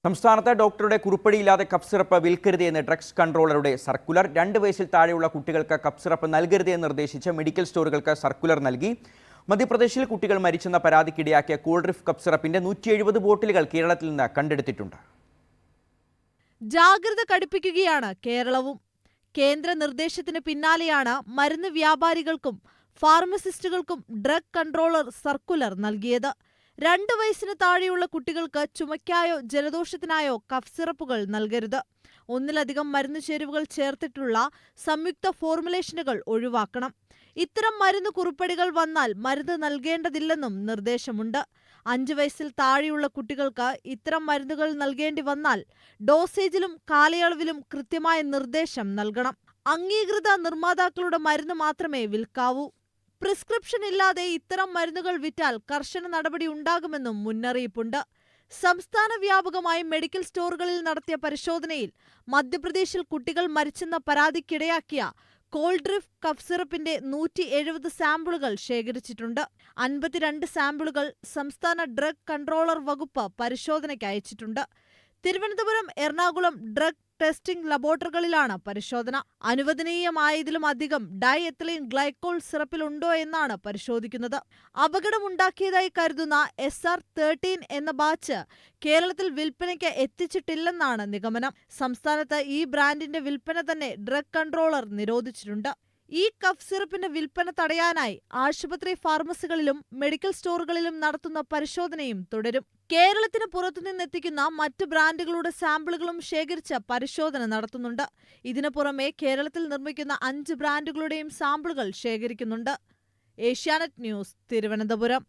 സംസ്ഥാനത്ത് ഡോക്ടറുടെ കുറിപ്പടിയില്ലാതെ cough syrup വിൽക്കരുത് എന്ന് ഡ്രഗ്സ് കൺട്രോളറുടെ സർക്കുലർ. 2 വയസ്സിൽ താഴെയുള്ള കുട്ടികൾക്ക് കഫ് സിറപ്പ് നൽകരുത് എന്ന് നിർദ്ദേശിച്ച് മെഡിക്കൽ സ്റ്റോറുകൾക്ക് സർക്കുലർ നൽകി. മധ്യപ്രദേശിൽ കുട്ടികൾ മരിച്ചെന്ന പരാതിക്കിടയാക്കിയ കോൾഡ്രിഫ് കഫ് സിറപ്പിന്റെ 170 ബോട്ടിലുകൾ കേരളത്തിൽ നിന്ന് കണ്ടെടുത്തിട്ടുണ്ട്. ജാഗ്രത കടുപ്പിക്കുകയാണ് കേരളവും. കേന്ദ്ര നിർദ്ദേശത്തിന് പിന്നാലെയാണ് മരുന്ന് വ്യാപാരികൾക്കും ഫാർമസിസ്റ്റുകൾക്കും ഡ്രഗ് കൺട്രോളർ സർക്കുലർ നൽകിയത്. 2 വയസ്സിന് താഴെയുള്ള കുട്ടികൾക്ക് ചുമയ്ക്കായോ ജലദോഷത്തിനായോ കഫ് സിറപ്പുകൾ നൽകരുത്. ഒന്നിലധികം മരുന്ന് ചേരുവകൾ ചേർത്തിട്ടുള്ള സംയുക്ത ഫോർമുലേഷനുകൾ ഒഴിവാക്കണം. ഇത്തരം മരുന്ന് കുറിപ്പടികൾ വന്നാൽ മരുന്ന് നൽകേണ്ടതില്ലെന്നും നിർദ്ദേശമുണ്ട്. 5 വയസ്സിൽ താഴെയുള്ള കുട്ടികൾക്ക് ഇത്തരം മരുന്നുകൾ നൽകേണ്ടി വന്നാൽ ഡോസേജിലും കാലയളവിലും കൃത്യമായ നിർദ്ദേശം നൽകണം. അംഗീകൃത നിർമ്മാതാക്കളുടെ മരുന്ന് മാത്രമേ വിൽക്കാവൂ. പ്രിസ്ക്രിപ്ഷൻ ഇല്ലാതെ ഇത്തരം മരുന്നുകൾ വിറ്റാൽ കർശന നടപടി ഉണ്ടാകുമെന്നും മുന്നറിയിപ്പുണ്ട്. സംസ്ഥാന വ്യാപകമായി മെഡിക്കൽ സ്റ്റോറുകളിൽ നടത്തിയ പരിശോധനയിൽ മധ്യപ്രദേശിൽ കുട്ടികൾ മരിച്ചെന്ന പരാതിക്കിടയാക്കിയ കോൾഡ്രിഫ് കഫ് സിറപ്പിന്റെ 170 സാമ്പിളുകൾ ശേഖരിച്ചിട്ടുണ്ട്. 52 സാമ്പിളുകൾ സംസ്ഥാന ഡ്രഗ് കൺട്രോളർ വകുപ്പ് പരിശോധനയ്ക്ക് അയച്ചിട്ടുണ്ട്. തിരുവനന്തപുരം, എറണാകുളം ഡ്രഗ് ടെസ്റ്റിംഗ് ലബോറട്ടറികളിലാണ് പരിശോധന. അനുവദനീയമായതിലും അധികം ഡൈ എത്തലീൻ ഗ്ലൈക്കോൾ സിറപ്പിലുണ്ടോ എന്നാണ് പരിശോധിക്കുന്നത്. അപകടമുണ്ടാക്കിയതായി കരുതുന്ന SR13 എന്ന ബാച്ച് കേരളത്തിൽ വിൽപ്പനയ്ക്ക് എത്തിച്ചിട്ടില്ലെന്നാണ് നിഗമനം. സംസ്ഥാനത്ത് ഈ ബ്രാൻഡിന്റെ വിൽപ്പന തന്നെ ഡ്രഗ് കൺട്രോളർ നിരോധിച്ചിട്ടുണ്ട്. ഈ കഫ് സിറപ്പിന്റെ വിൽപ്പന തടയാനായി ആശുപത്രി ഫാർമസികളിലും മെഡിക്കൽ സ്റ്റോറുകളിലും നടത്തുന്ന പരിശോധനയും തുടരും. കേരളത്തിന് പുറത്തുനിന്നെത്തിക്കുന്ന മറ്റ് ബ്രാൻഡുകളുടെ സാമ്പിളുകളും ശേഖരിച്ച് പരിശോധന നടത്തുന്നുണ്ട്. ഇതിനു പുറമെ കേരളത്തിൽ നിർമ്മിക്കുന്ന 5 ബ്രാൻഡുകളുടെയും സാമ്പിളുകൾ ശേഖരിക്കുന്നുണ്ട്. ഏഷ്യാനെറ്റ് ന്യൂസ്, തിരുവനന്തപുരം.